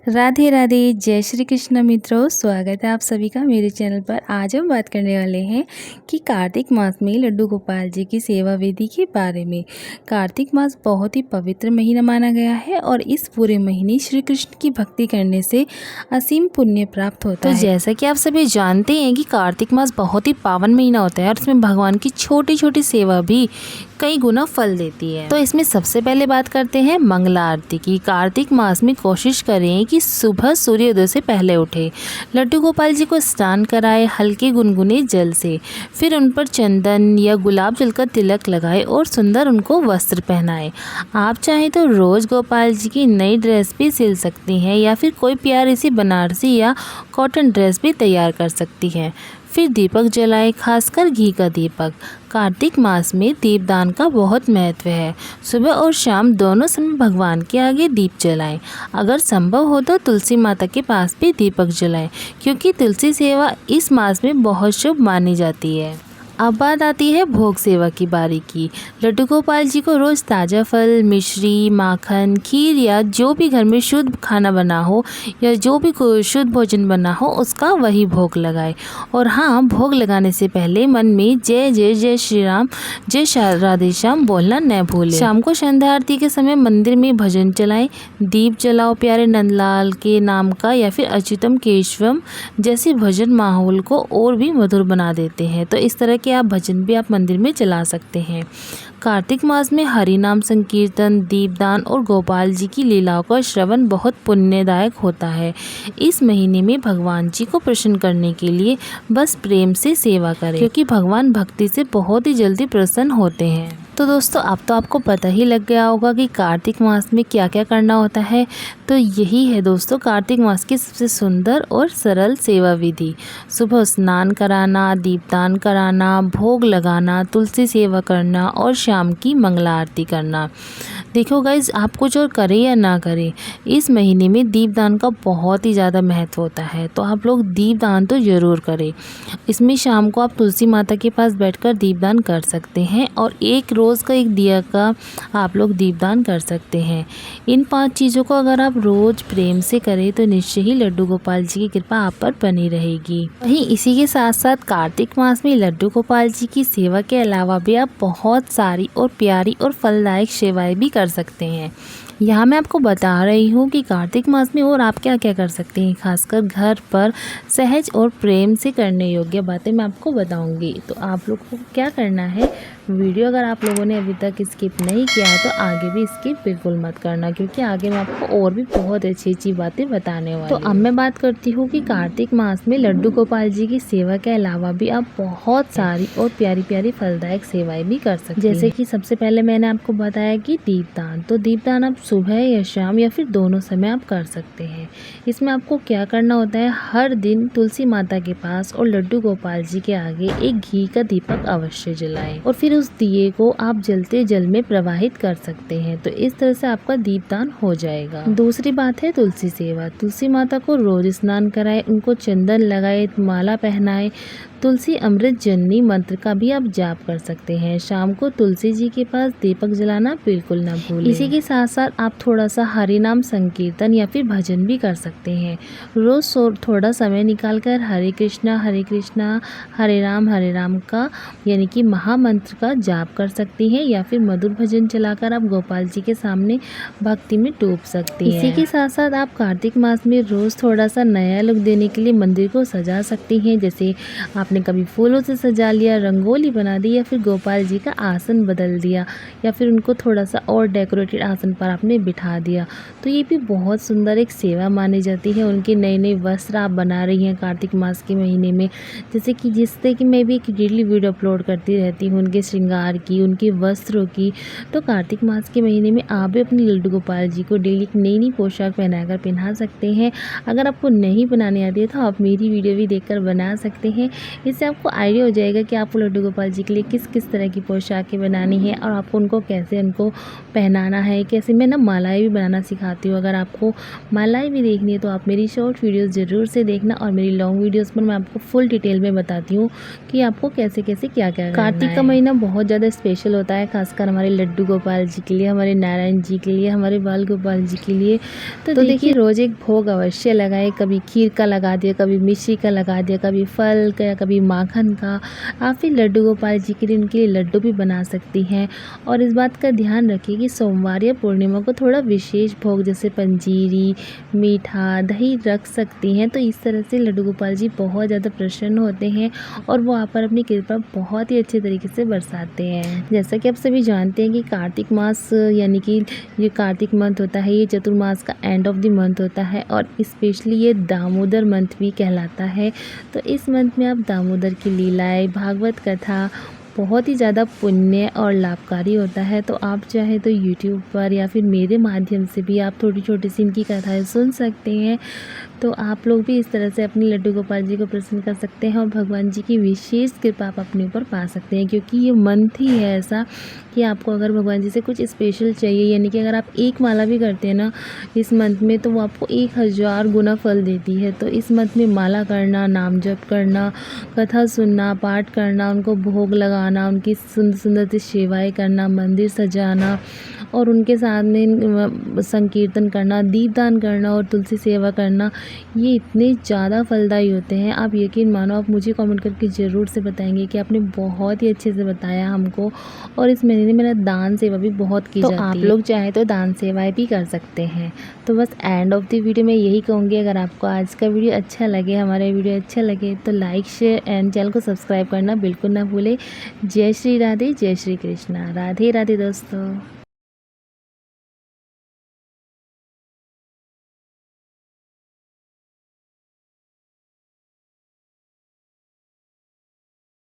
राधे राधे, जय श्री कृष्ण मित्रों। स्वागत है आप सभी का मेरे चैनल पर। आज हम बात करने वाले हैं कि कार्तिक मास में लड्डू गोपाल जी की सेवा विधि के बारे में। कार्तिक मास बहुत ही पवित्र महीना माना गया है और इस पूरे महीने श्री कृष्ण की भक्ति करने से असीम पुण्य प्राप्त होता है। तो जैसा कि आप सभी जानते हैं कि कार्तिक मास बहुत ही पावन महीना होता है और इसमें भगवान की छोटी छोटी सेवा भी कई गुना फल देती है। तो इसमें सबसे पहले बात करते हैं मंगला आरती की। कार्तिक मास में कोशिश करें कि सुबह सूर्योदय से पहले उठे, लड्डू गोपाल जी को स्नान कराए हल्के गुनगुने जल से, फिर उन पर चंदन या गुलाब जल का तिलक लगाए और सुंदर उनको वस्त्र पहनाए। आप चाहें तो रोज गोपाल जी की नई ड्रेस भी सिल सकती हैं या फिर कोई प्यारी सी बनारसी या कॉटन ड्रेस भी तैयार कर सकती हैं। फिर दीपक जलाए, खासकर घी का दीपक। कार्तिक मास में दीपदान का बहुत महत्व है। सुबह और शाम दोनों समय भगवान के आगे दीप जलाएं। अगर संभव हो तो तुलसी माता के पास भी दीपक जलाएं, क्योंकि तुलसी सेवा इस मास में बहुत शुभ मानी जाती है। अब बात आती है भोग सेवा की बारी की। लड्डू गोपाल जी को रोज़ ताज़ा फल, मिश्री, माखन, खीर या जो भी घर में शुद्ध खाना बना हो या जो भी शुद्ध भोजन बना हो उसका वही भोग लगाए। और हाँ, भोग लगाने से पहले मन में जय जय जय श्री राम, जय राधे श्याम बोलना न भूलें। शाम को संध्या आरती के समय मंदिर में भजन चलाएं, दीप जलाओ प्यारे नंदलाल के नाम का या फिर अच्युतम केशवम जैसे भजन माहौल को और भी मधुर बना देते हैं। तो इस तरह आप भजन भी आप मंदिर में चला सकते हैं। कार्तिक मास में हरि नाम संकीर्तन, दीपदान और गोपाल जी की लीलाओं का श्रवण बहुत पुण्यदायक होता है। इस महीने में भगवान जी को प्रसन्न करने के लिए बस प्रेम से सेवा करें, क्योंकि भगवान भक्ति से बहुत ही जल्दी प्रसन्न होते हैं। तो दोस्तों, अब तो आपको पता ही लग गया होगा कि कार्तिक मास में क्या क्या करना होता है। तो यही है दोस्तों कार्तिक मास की सबसे सुंदर और सरल सेवा विधि। सुबह स्नान कराना, दीपदान कराना, भोग लगाना, तुलसी सेवा करना और शाम की मंगला आरती करना। देखो गाइज, आप कुछ और करें या ना करें, इस महीने में दीपदान का बहुत ही ज़्यादा महत्व होता है। तो आप लोग दीपदान तो ज़रूर करें। इसमें शाम को आप तुलसी माता के पास बैठकर दीपदान कर सकते हैं और एक रोज़ का एक दिया का आप लोग दीपदान कर सकते हैं। इन 5 चीज़ों को अगर आप रोज़ प्रेम से करें तो निश्चय ही लड्डू गोपाल जी की कृपा आप पर बनी रहेगी। वहीं इसी के साथ साथ कार्तिक मास में लड्डू गोपाल जी की सेवा के अलावा भी आप बहुत सारी और प्यारी और फलदायक सेवाएं भी कर सकते हैं। यहाँ मैं आपको बता रही हूँ कि कार्तिक मास में और आप क्या क्या कर सकते हैं। खासकर घर पर सहज और प्रेम से करने योग्य बातें मैं आपको बताऊँगी। तो आप लोग को क्या करना है, वीडियो अगर आप लोगों ने अभी तक स्किप नहीं किया है तो आगे भी स्किप बिल्कुल मत करना, क्योंकि आगे मैं आपको और भी बहुत अच्छी अच्छी बातें बताने वाली हूँ। तो अब मैं बात करती हूँ कि कार्तिक मास में लड्डू गोपाल जी की सेवा के अलावा भी आप बहुत सारी और प्यारी प्यारी फलदायक सेवाएं भी कर सकते हैं। जैसे कि सबसे पहले मैंने आपको बताया कि दीपदान। तो दीपदान आप सुबह या शाम या फिर दोनों समय आप कर सकते हैं। इसमें आपको क्या करना होता है, हर दिन तुलसी माता के पास और लड्डू गोपाल जी के आगे एक घी का दीपक अवश्य जलाएं और फिर उस दिए को आप जलते जल में प्रवाहित कर सकते हैं। तो इस तरह से आपका दीपदान हो जाएगा। दूसरी बात है तुलसी सेवा। तुलसी माता को रोज स्नान कराएं, उनको चंदन लगाए, माला पहनाए। तुलसी अमृत जननी मंत्र का भी आप जाप कर सकते हैं। शाम को तुलसी जी के पास दीपक जलाना बिल्कुल ना भूलें। इसी के साथ साथ आप थोड़ा सा हरि नाम संकीर्तन या फिर भजन भी कर सकते हैं। रोज थोड़ा समय निकालकर हरे कृष्णा हरे राम का यानी कि महामंत्र का जाप कर सकती हैं या फिर मधुर भजन चलाकर आप गोपाल जी के सामने भक्ति में डूब सकती हैं। इसी के साथ साथ आप कार्तिक मास में रोज थोड़ा सा नया लुक देने के लिए मंदिर को सजा सकती हैं। जैसे आपने कभी फूलों से सजा लिया, रंगोली बना दी या फिर गोपाल जी का आसन बदल दिया या फिर उनको थोड़ा सा और डेकोरेटेड आसन पर आपने बिठा दिया, तो ये भी बहुत सुंदर एक सेवा मानी जाती है। उनके नए नए वस्त्र आप बना रही हैं कार्तिक मास के महीने में, जैसे कि जिससे कि मैं भी एक डेली वीडियो अपलोड करती रहती हूँ उनके श्रृंगार की, उनके वस्त्रों की। तो कार्तिक मास के महीने में आप भी अपने लड्डू गोपाल जी को डेली एक नई नई पोशाक पहनाकर पहना सकते हैं। अगर आपको नहीं बनाने आती है तो आप मेरी वीडियो भी देखकर बना सकते हैं। इससे आपको आइडिया हो जाएगा कि आपको लड्डू गोपाल जी के लिए किस किस तरह की पोशाकें बनानी है और आपको उनको कैसे उनको पहनाना है, कैसे। मैं ना मालाएँ भी बनाना सिखाती हूँ। अगर आपको मालाएँ भी देखनी है तो आप मेरी शॉर्ट वीडियोज़ ज़रूर से देखना, और मेरी लॉन्ग वीडियोज़ पर मैं आपको फुल डिटेल में बताती हूँ कि आपको कैसे कैसे क्या क्या करना है। कार्तिक का महीना बहुत ज़्यादा स्पेशल होता है, खासकर हमारे लड्डू गोपाल जी के लिए, हमारे नारायण जी के लिए, हमारे बाल गोपाल जी के लिए। तो देखिए रोज़ एक भोग अवश्य लगाए, कभी खीर का लगा दिया, कभी मिश्री का लगा दिया, कभी फल का, कभी माखन का। आप फिर लड्डू गोपाल जी के लिए उनके लिए लड्डू भी बना सकती हैं। और इस बात का ध्यान रखिए कि सोमवार या पूर्णिमा को थोड़ा विशेष भोग जैसे पंजीरी, मीठा, दही रख सकती हैं। तो इस तरह से लड्डू गोपाल जी बहुत ज़्यादा प्रसन्न होते हैं और वो आप पर अपनी कृपा बहुत ही अच्छे तरीके से बरसाते हैं। जैसा कि आप सभी जानते हैं कि कार्तिक मास यानी कि ये कार्तिक मंथ होता है, ये चतुर्मास का एंड ऑफ द मंथ होता है और स्पेशली ये दामोदर मंथ भी कहलाता है। तो इस मंथ में आप दामोदर की लीलाएं, भागवत कथा बहुत ही ज़्यादा पुण्य और लाभकारी होता है। तो आप चाहे तो यूट्यूब पर या फिर मेरे माध्यम से भी आप छोटी छोटी सी इनकी कथाएँ सुन सकते हैं। तो आप लोग भी इस तरह से अपने लड्डू गोपाल जी को प्रसन्न कर सकते हैं और भगवान जी की विशेष कृपा आप अपने ऊपर पा सकते हैं, क्योंकि ये मंथ ही है ऐसा कि आपको अगर भगवान जी से कुछ स्पेशल चाहिए, यानी कि अगर आप एक माला भी करते हैं ना इस मंथ में, तो वो आपको 1000 गुना फल देती है। तो इस मंथ में माला करना, नाम जप करना, कथा सुनना, पाठ करना, उनको भोग लगाना, उनकी सुंदर सुंदर सी सेवाएँ करना, मंदिर सजाना और उनके साथ में संकीर्तन करना, दीपदान करना और तुलसी सेवा करना, ये इतने ज़्यादा फलदायी होते हैं। आप यकीन मानो, आप मुझे कमेंट करके ज़रूर से बताएंगे कि आपने बहुत ही अच्छे से बताया हमको। और इस महीने में मेरा दान सेवा भी बहुत की जाती है, तो आप लोग चाहें तो दान सेवाएं भी कर सकते हैं। तो बस एंड ऑफ द वीडियो में यही कहूँगी, अगर आपको आज का वीडियो अच्छा लगे, हमारा वीडियो अच्छा लगे, तो लाइक, शेयर एंड चैनल को सब्सक्राइब करना बिल्कुल ना भूलें। जय श्री राधे, जय श्री कृष्णा, राधे राधे दोस्तों।